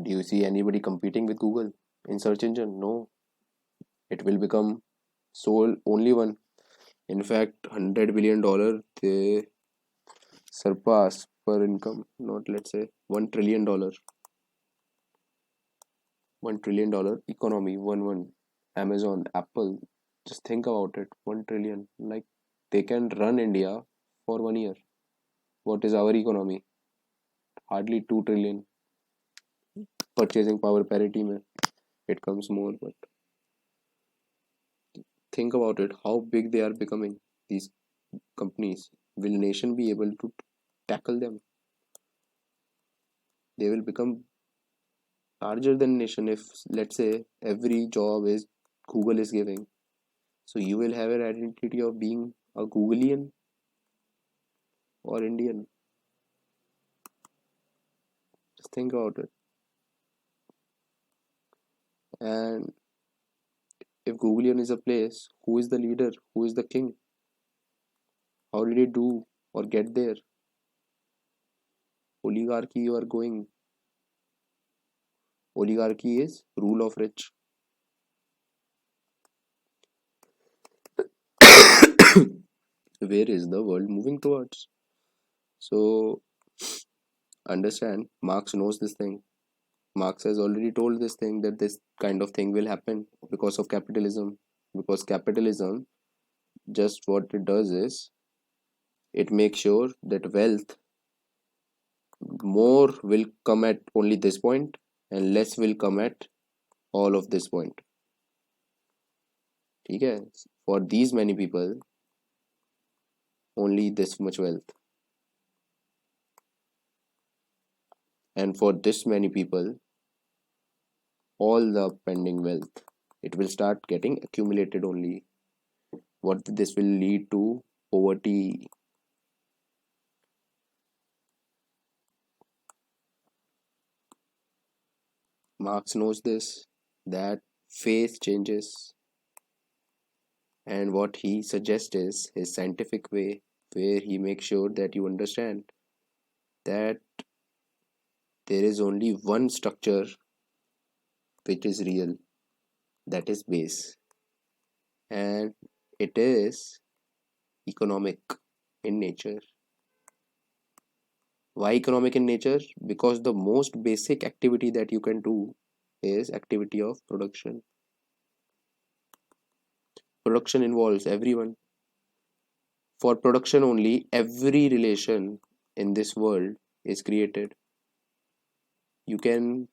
Do you see anybody competing with Google in search engine? No. It will become sole only one. In fact, $100 billion they surpass per income. Not, let's say, $1 trillion. $1 trillion economy. One. Amazon, Apple. Just think about it. 1 trillion. Like they can run India for 1 year. What is our economy? Hardly 2 trillion. Purchasing power parity mein it comes more, but think about it. How big they are becoming. These companies. Will nation be able to tackle them? They will become larger than nation if, let's say, every job is Google is giving. So you will have an identity of being a Googleian or Indian. Just think about it. And if Googleian is a place, who is the leader? Who is the king? How did he do or get there? Oligarchy you are going. Oligarchy is rule of rich. Where is the world moving towards? So understand, Marx knows this thing. Marx has already told this thing that this kind of thing will happen because of capitalism. Because capitalism, just what it does is it makes sure that wealth more will come at only this point and less will come at all of this point. Okay? For these many people, only this much wealth. And for this many people, all the pending wealth. It will start getting accumulated only. What this will lead to poverty. Marx knows this, that faith changes, and what he suggests is his scientific way, where he makes sure that you understand that there is only one structure which is real, that is base, and it is economic in nature. Why economic in nature? Because the most basic activity that you can do is activity of production. Production involves everyone. For production only, every relation in this world is created. You can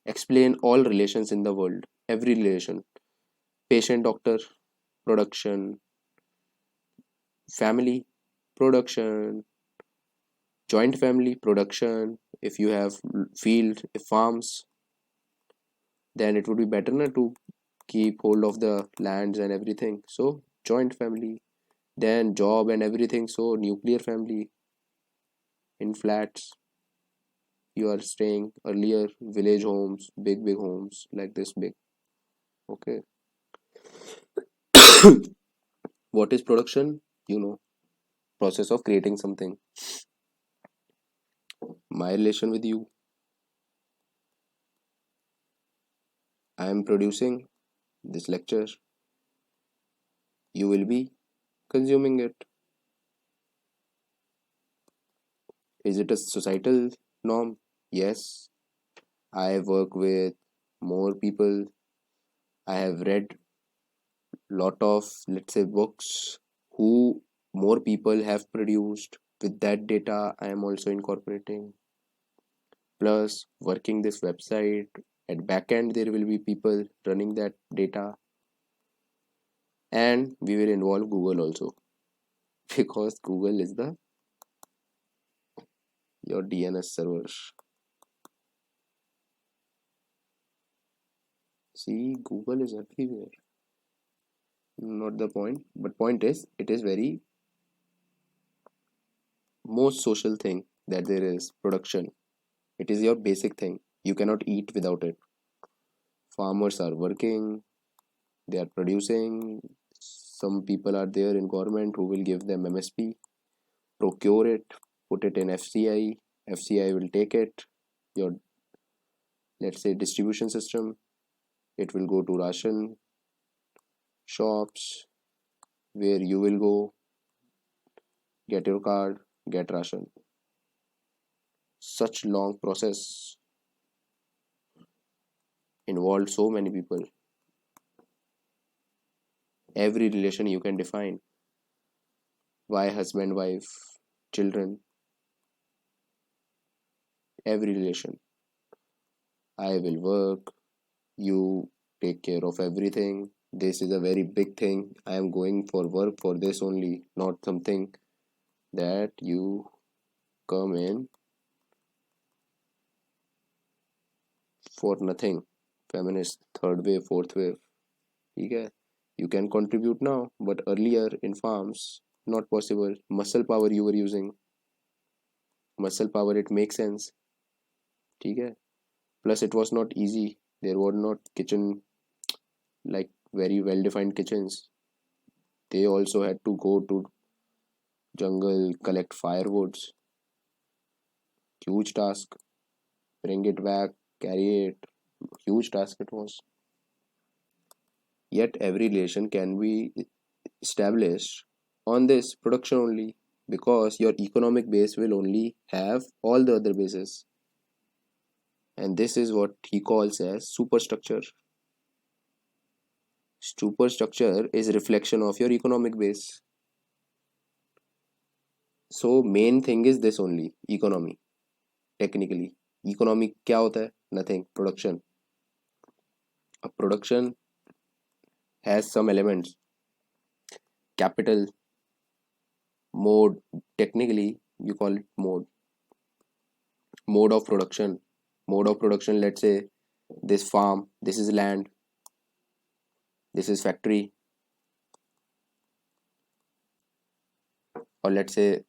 explain all relations in the world, every relation. Patient doctor, production. Family, production. Joint family, production. If you have field, farms, then it would be better na, to keep hold of the lands and everything. So joint family, then job and everything. So nuclear family. In flats you are staying, earlier village homes, big homes like this big. Okay. What is production? You know, process of creating something. My relation with you, I am producing this lecture, you will be consuming it. Is it a societal norm? Yes. I work with more people. I have read lot of, let's say, books who more people have produced. With that data I am also incorporating, plus working this website. At backend there will be people running that data, and we will involve Google also because Google is the your DNS server. See, Google is everywhere. Not the point, but point is it is very most social thing that there is production. It is your basic thing. You cannot eat without it. Farmers are working, they are producing. Some people are there in government who will give them MSP, procure it, put it in FCI. FCI will take it, your, let's say, distribution system. It will go to ration shops where you will go get your card, get ration. Such long process involved so many people. Every relation you can define. Why husband, wife, children, every relation. I will work, you take care of everything. This is a very big thing. I am going for work for this only, not something that you come in for nothing. Feminist, third wave, fourth wave. Okay? You can contribute now, but earlier in farms, not possible. Muscle power you were using. Muscle power, it makes sense. Okay? Plus, it was not easy. There were not kitchen, like very well defined kitchens. They also had to go to jungle, collect firewoods. Huge task. Bring it back, carry it. Huge task it was. Yet every relation can be established on this production only, because your economic base will only have all the other bases, and this is what he calls as superstructure. Superstructure is reflection of your economic base. So main thing is this only, economy. Technically economy क्या होता है? Nothing. Production. A production has some elements. Capital, mode, technically you call it mode. Mode of production. Mode of production, let's say this farm, this is land, this is factory. or let's say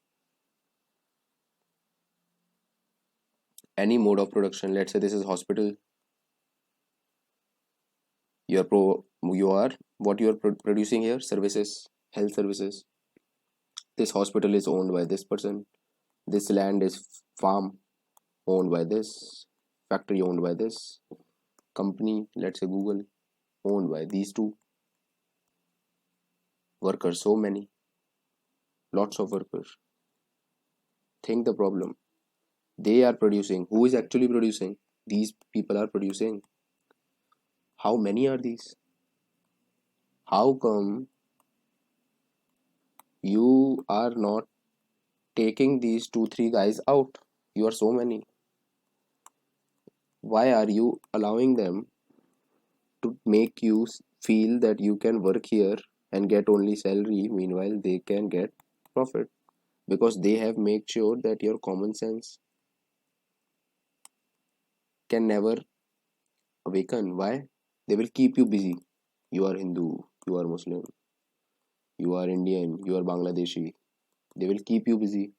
any mode of production. Let's say this is hospital. You are what you are producing here, services, health services. This hospital is owned by this person. This land is farm owned by this, factory owned by this, company, let's say Google, owned by these two, workers, so many, lots of workers. Think the problem. They are producing. Who is actually producing? These people are producing. How many are these? How come you are not taking these two, three guys out? You are so many. Why are you allowing them to make you feel that you can work here and get only salary, meanwhile they can get profit? Because they have made sure that your common sense can never awaken. Why? They will keep you busy. You are Hindu, you are Muslim, you are Indian, you are Bangladeshi. They will keep you busy.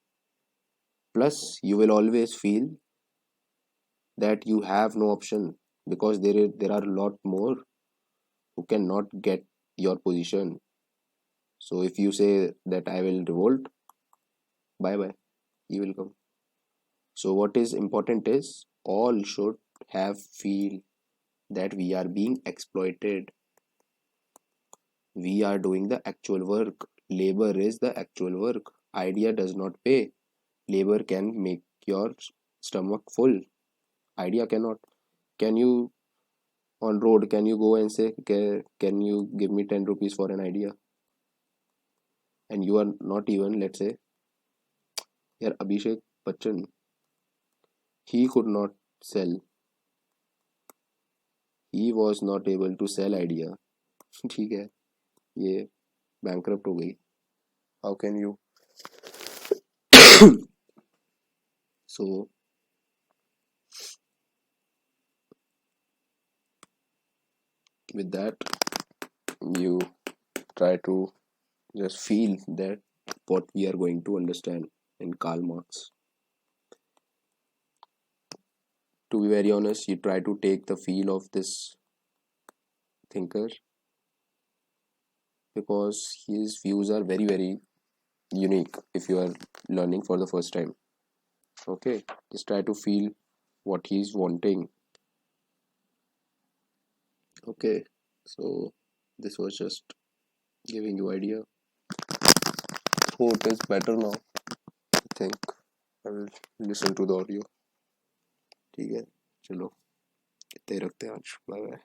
Plus, you will always feel that you have no option because there are a lot more who cannot get your position. So if you say that I will revolt, bye bye, you will come. So what is important is all should have feel that we are being exploited. We are doing the actual work. Labor is the actual work. Idea does not pay. Labor can make your stomach full. Idea cannot. Can you on road? Can you go and say, can you give me 10 rupees for an idea? And you are not even, let's say, here Abhishek Bachchan. He could not sell. He was not able to sell idea. ठीक है ये bankrupt हो गई. How can you? So with that, you try to just feel that what we are going to understand in Karl Marx. To be very honest, you try to take the feel of this thinker because his views are very, very unique if you are learning for the first time. Okay, just try to feel what he's wanting. Okay, so this was just giving you idea. Hope it is better now. I think I will listen to the audio. ठीक है चलो इतने ही रखते हैं आज bye bye